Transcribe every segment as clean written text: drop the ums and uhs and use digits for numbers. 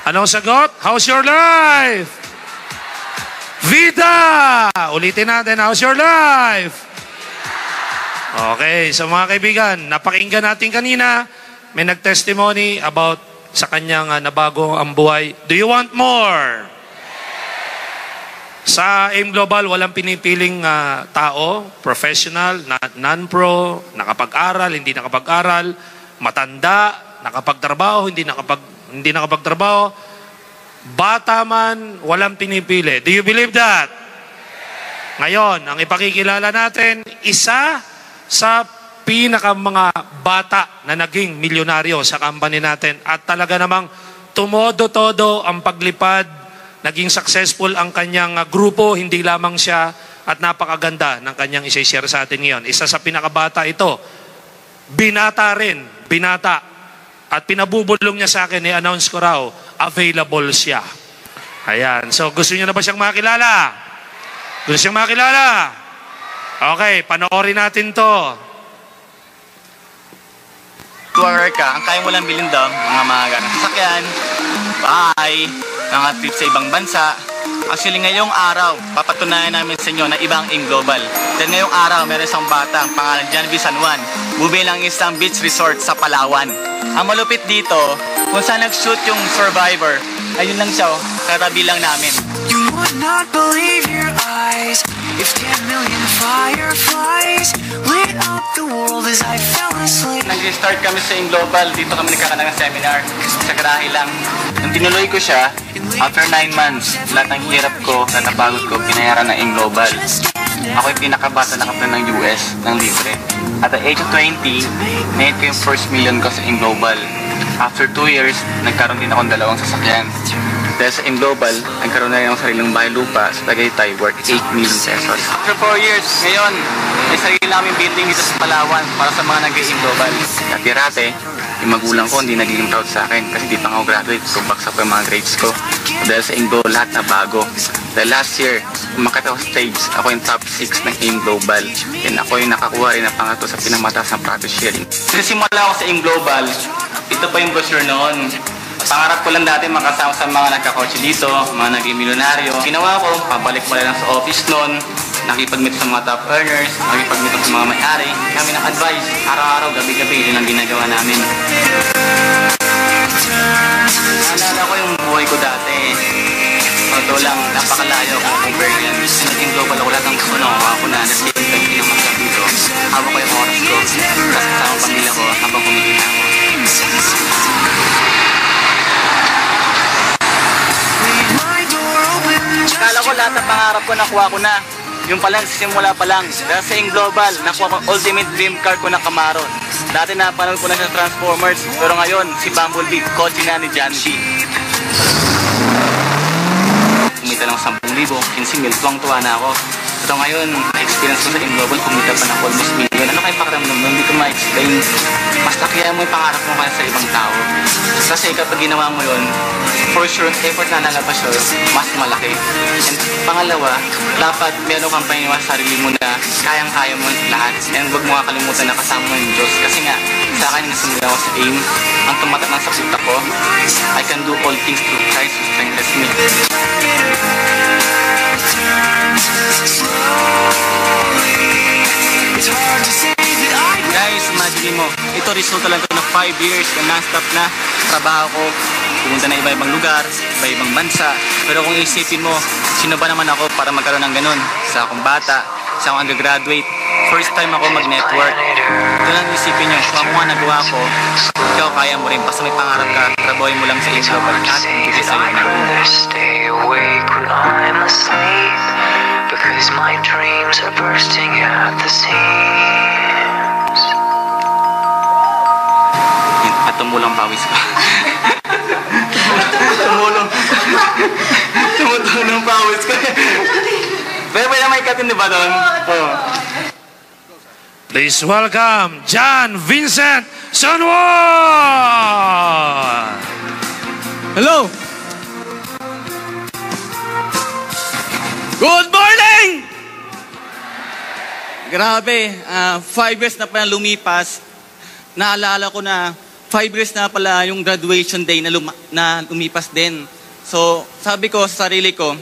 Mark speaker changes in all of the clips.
Speaker 1: Anong sagot? How's your life? Vida! Ulitin natin, how's your life? Okay, so mga kaibigan, napakinggan natin kanina, may nag-testimony about sa kanyang nabago ang buhay. Do you want more? Sa AIM Global, walang pinipiling tao, professional, non-pro, nakapag-aral, hindi nakapag-aral, matanda, nakapagtrabaho, hindi nakapagtrabaho, bata man, walang pinipili. Do you believe that? Ngayon, ang ipakikilala natin, isa sa mga bata na naging milyonaryo sa company natin at talaga namang tumodo-todo ang paglipad, naging successful ang kanyang grupo, hindi lamang siya at napakaganda ng kanyang isa-share sa atin ngayon. Isa sa pinakabata ito, binata rin, at pinabubulong niya sa akin, i-announce ko raw, available siya. Ayan, so gusto niyo na ba siyang makilala? Gusto siyang makilala? Okay, panoorin natin to.
Speaker 2: Tuwag ka, ang kaya mo lang bilhin daw, mga ganang sasakyan, bahay, mga trip sa ibang bansa. Actually, ngayong araw, papatunayan namin sa inyo na ibang AIM Global. Dahil ngayong araw, meron isang bata, ang pangalan John V. San Juan, bubilang isang beach resort sa Palawan. Ang malupit dito, kung saan nag-shoot yung Survivor, ayun lang siya, katabi lang namin.
Speaker 3: You would not believe your eyes if 10 million fireflies lit up the world as I fell asleep.
Speaker 2: Nag-start kami sa AIM Global, dito kami nagkakaroon ng seminar, sa garahe lang. Nung tinuloy ko siya, after 9 months, lahat ng hirap ko, na napagod ko, binayaran ng AIM Global. Ako yung pinakabata na kaplan ng US, ng libre. At the age of 20, na-hit ko yung first million ko sa AIM Global. After 2 years, nagkaroon din akong 2 sasakyan. Dahil sa AIM Global, nagkaroon na rin akong sariling bahay lupa sa Tagaytay worth 8 million pesos. After 4 years, ngayon, may sarili namin building dito sa Palawan para sa mga nag-AIM Global. Dati-rate, yung magulang ko hindi naging proud sa akin kasi di pa ako graduate, so baksak pa yung mga grades ko. Dahil sa AIM Global, lahat na bago. Dahil last year, umakit ako stage, ako yung top 6 ng AIM Global. And ako yung nakakuha rin ng pangato sa pinamataas ng profit sharing. Simula ako sa AIM Global, ito pa yung brochure noon. Pangarap ko lang dati makasama sa mga nagkakotse dito, mga naging milyonaryo. Ginawa ko, pabalik pa lang sa office noon, nakipag-meet sa mga top earners, nakipag-meet sa mga may-ari. Kami ng advice, araw-araw, gabi-gabi, yun ang ginagawa namin. Naalala ko yung buhay ko dati. Totoo lang, napakalayo kung compare yan. Naging global ako, lahat ng gusto na ako na the same time pinamasak dito. Hawak ko yung oras ko, tapos kasama ang pamilya ko habang kumikita ako. Akala ko lahat ng pangarap ko nakuha ko na. Yung palang simula pa lang. Dahil sa AIM Global, nakuha ko ultimate dream car ko na Camaro. Dati napanood ko na sa Transformers, pero ngayon si Bumblebee, kotse na ni John V. Kumita lang 10,000, 15,000, tuwang-tuwa na ako. Pero ngayon, na-experience ko sa AIM Global, kumita pa ng almost million. Ano kayong pakiramdam nun? Hindi ko ma-explain. Mas nakiya mo yung pangarap mo kaya sa ibang tao. Kasi kapag ginawa mo yun, for sure, effort na lalabas yun, mas malaki. And pangalawa, dapat meron kang paniniwala sa sarili mo na kayang-kaya mo lahat. And huwag mo kakalimutan na kasama mo yung Diyos. Kasi nga, sa akin, nasimula ako sa AIM, ang tumatak ng sa puta ko, I can do all things through Christ who strengthens me. Guys, imagine mo, ito resulta lang ito ng 5 years na non-stop na trabaho ko. Pumunta na iba-ibang lugar, iba-ibang bansa. Pero kung isipin mo, sino ba naman ako para magkaroon ng ganun? Sa akong bata, sa akong undergraduate, first time ako mag-network. Ito lang isipin nyo, kung ako nga nagawa ko, ikaw kaya mo rin. Basta may pangarap ka, trabahoin mo lang sa AIM Global at ibigay sa'yo na. Because my dreams are bursting at the seams. Tumulang pawis ko. Tumutulong pawis ko. Pero may katin di ba doon? Oo.
Speaker 1: Please welcome John Vincent San Juan!
Speaker 4: Hello! Good morning! Grabe, 5 years na pa lumipas, naalala ko na
Speaker 5: 5 years na pala yung graduation day na, lumipas din. So, sabi ko sa sarili ko,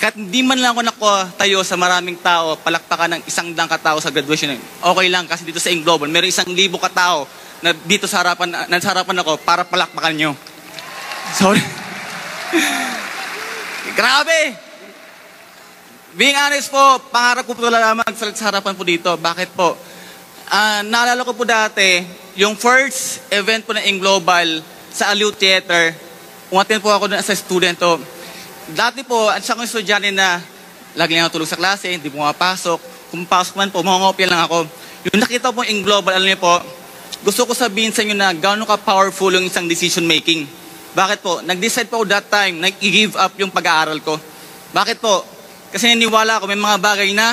Speaker 5: kahit hindi man lang ako nakatayo sa maraming tao, palakpakan ng 100 katao sa graduation, okay lang kasi dito sa Global, meron 1,000 katao na dito sa harapan ako para palakpakan nyo. Sorry. Grabe! Being honest po, pangarap ko po lamang sa harapan po dito. Bakit po? Naalala ko po dati, yung first event po na Global sa Aliw Theater, umattend po ako doon as a student. Dati po, at siya kong estudyante na lagi lang natulog sa klase, hindi po mapasok. Kung pasok man po, mangongopya lang ako. Yung nakita po yung Global, alam niyo po, gusto ko sabihin sa inyo na gaano ka-powerful yung isang decision making. Bakit po? Nag-decide po that time, nag-give up yung pag-aaral ko. Bakit po? Kasi naniwala ako, may mga bagay na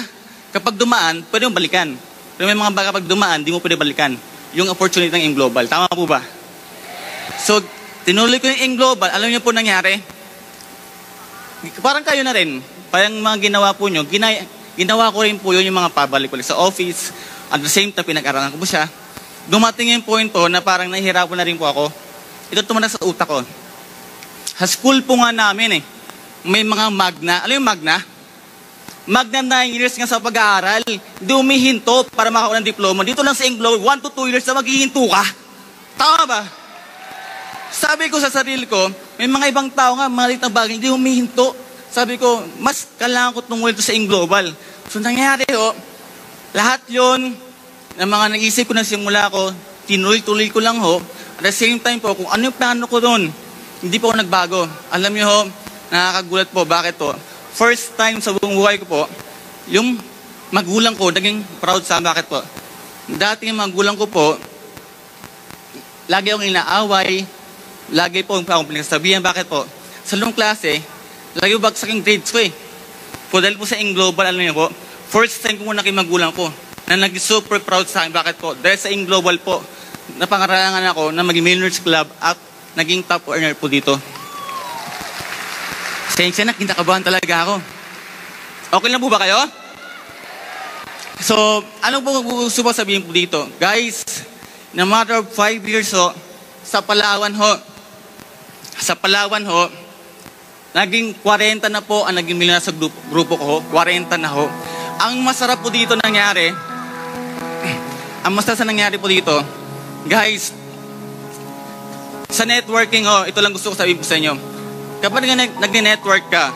Speaker 5: kapag dumaan, pwede mong balikan. Pero may mga bagay kapag dumaan, di mo pwede balikan. Yung opportunity ng Global. Tama po ba? So, tinuloy ko yung Global. Alam niyo po nangyari? Parang kayo na rin. Parang mga ginawa po nyo, ginawa ko rin po yun yung mga pabalik-balik sa office. At the same time, pinag-aralan ko po siya. Dumating yung point po na parang nahihirapan na rin po ako. Ito tumanak sa utak ko. Sa school po nga namin may mga magna. Alam yung magna? Magna 9 years nga sa pag-aaral. Hindi umihinto para makakuha ng diploma. Dito lang sa Inglo, 1 to 2 years na maghihinto ka. Tama ba? Sabi ko sa sarili ko, may mga ibang tao nga, mga liit na bagay, hindi humihinto. Sabi ko, mas kailangan ko tungkol ito sa Global. So nangyari lahat yon na mga naisip ko na simula ko, tinuloy-tuloy ko lang At the same time po, kung ano yung plano ko doon, hindi po ako nagbago. Alam niyo nakakagulat po, bakit po? First time sa buong buhay ko po, yung magulang ko, naging proud sa bakit po? Dati yung magulang ko po, lagi akong inaaway, lagi po akong pinagsasabihan. Bakit po? Sa long klase, lagi po bagsak yung grades ko Po dahil po sa Global, alam niyo po, first time ko muna kay magulang ko na naging super proud sa akin. Bakit po? Dahil sa Global po, napangaralangan ako na maging Millionaires Club at naging top earner po dito. Sensya na, kinakabahan talaga ako. Okay lang po ba kayo? So, ano po gusto ko sabihin po dito? Guys, no matter of 5 years sa Palawan sa Palawan naging 40 na po ang naging milyoner sa grupo ko 40 na Ang masarap po dito nangyari, po dito, guys, sa networking ito lang gusto ko sabihin po sa inyo. Kapag nag-network ka,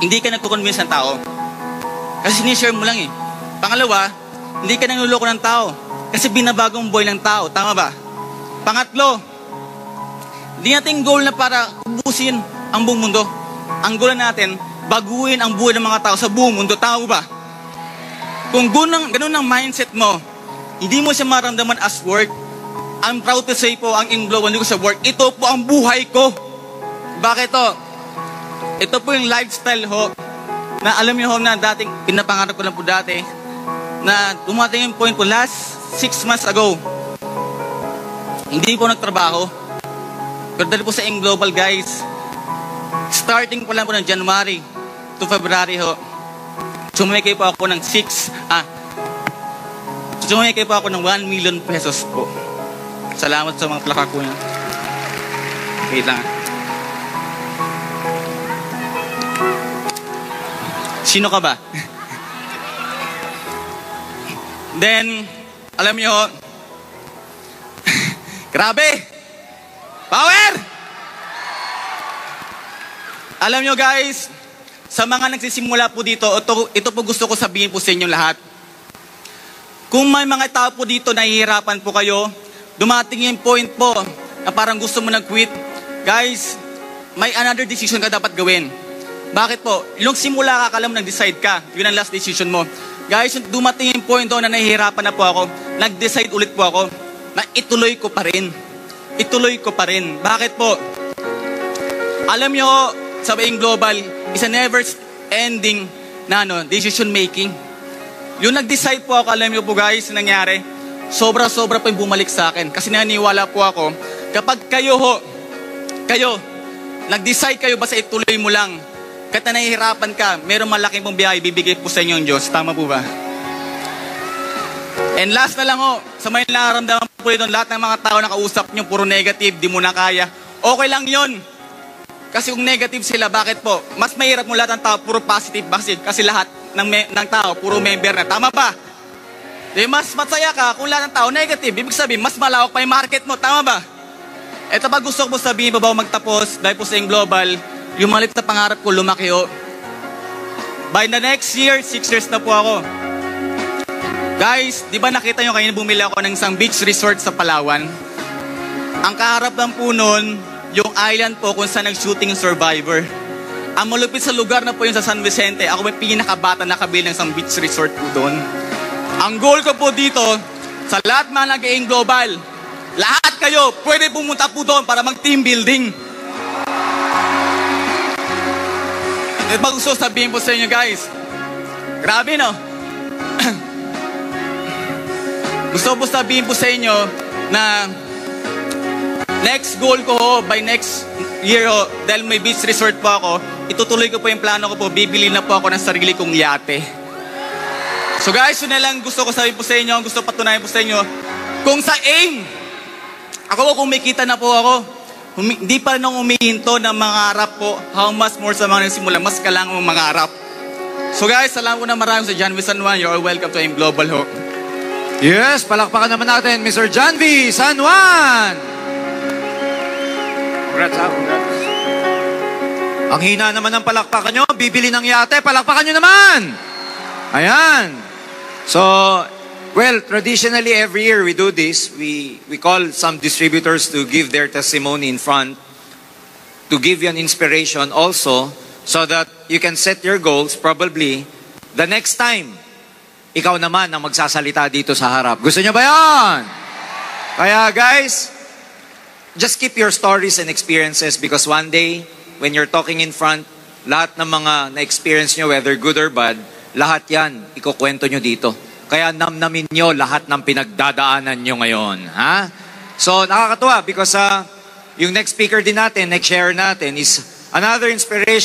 Speaker 5: hindi ka nagko-convince ng tao. Kasi sinishare mo lang Pangalawa, hindi ka nangluloko ng tao. Kasi binabagong buhay ng tao. Tama ba? Pangatlo, hindi natin goal na para ubusin ang buong mundo. Ang goal natin, baguhin ang buhay ng mga tao sa buong mundo. Tama ba? Kung ganun ang mindset mo, hindi mo siya maramdaman as work. I'm proud to say po, ang Global hindi ko sa work. Ito po ang buhay ko. Bakit Ito po yung lifestyle na alam niyo na dating pinapangarap ko lang po dati na dumating yung point po last 6 months ago. Hindi po nagtrabaho. Pero dahil po sa Global, guys, starting po lang po ng January to February sumikay po ako ng 1 million pesos po. Salamat sa mga plaka ko niya. Wait lang. Sino ka ba? Then, alam niyo grabe! Power! Alam nyo guys, sa mga nagsisimula po dito, ito po gusto ko sabihin po sa inyo lahat. Kung may mga tao po dito nahihirapan po kayo, dumating yung point po na parang gusto mo nag-quit, guys, may another decision ka dapat gawin. Bakit po? Yung simula ka, alam mo, nag-decide ka. Yun ang last decision mo. Guys, dumating yung point na nahihirapan na po ako, nag-decide ulit po ako na ituloy ko pa rin. Ituloy ko pa rin. Bakit po? Alam nyo, sa Global, is a never-ending na decision making. Yung nag-decide po ako, alam nyo po guys, nangyari, sobra-sobra po yung bumalik sa akin. Kasi naniwala po ako, kapag kayo nag-decide kayo, basta ituloy mo lang. Kahit na nahihirapan ka, mayroong malaking pong biyaya, bibigay po sa inyo ang Diyos. Tama po ba? And last na lang ho, sa may nararamdaman po dito, lahat ng mga tao na kausap nyo, puro negative, di mo na kaya. Okay lang yon. Kasi kung negative sila, bakit po? Mas mahirap mo lahat ng tao, puro positive. Kasi lahat ng tao, puro member na. Tama ba? Di mas masaya ka kung lahat ng tao negative. Ibig sabihin, mas malawak pa yung market mo. Tama ba? Ito pa gusto ko sabihin, babaw magtapos, dahil po sa yung global, yung malit na pangarap ko, lumaki ho. By the next year, 6 years na po ako. Guys, di ba nakita nyo kanina bumili ako ng isang beach resort sa Palawan? Ang kaharap lang po nun, yung island po kung saan nag-shooting Survivor. Ang malupit sa lugar na po yun sa San Vicente, ako may pinakabata na kabili ng isang beach resort po doon. Ang goal ko po dito, sa lahat mga nag-aim global, lahat kayo, pwede pumunta po doon para mag-team building. Ito ba gusto sabihin po sa inyo guys? Grabe no? Gusto po sabihin po sa inyo na next goal ko ho, by next year ho, dahil may beach resort po ako, itutuloy ko po yung plano ko po, bibili na po ako ng sarili kong yate. So guys, yun na lang gusto ko sabihin po sa inyo, gusto patunayan po sa inyo, kung sa aim, ako po kumikita na po ako, hindi pa rin akong humihinto ng mangarap po, how much more sa mga nagsimula, mas kailangan mong mangarap. So guys, salamat po na maraming sa John V. San Juan, you're all welcome to AIM Global ho.
Speaker 6: Yes, palakpakan naman natin, Mr. John V. San Juan! Congrats. Ang hina naman ng palakpakan nyo, bibili ng yate, palakpakan nyo naman! Ayan. So, well, traditionally every year we do this. We call some distributors to give their testimony in front, to give you an inspiration also, so that you can set your goals probably the next time. Ikaw naman ang magsasalita dito sa harap. Gusto nyo ba yan? Kaya guys, just keep your stories and experiences because one day, when you're talking in front, lahat ng mga na-experience nyo, whether good or bad, lahat yan, ikukwento nyo dito. Kaya namnamin nyo lahat ng pinagdadaanan nyo ngayon. Ha? So, nakakatuwa because yung next speaker din natin, next share natin is another inspiration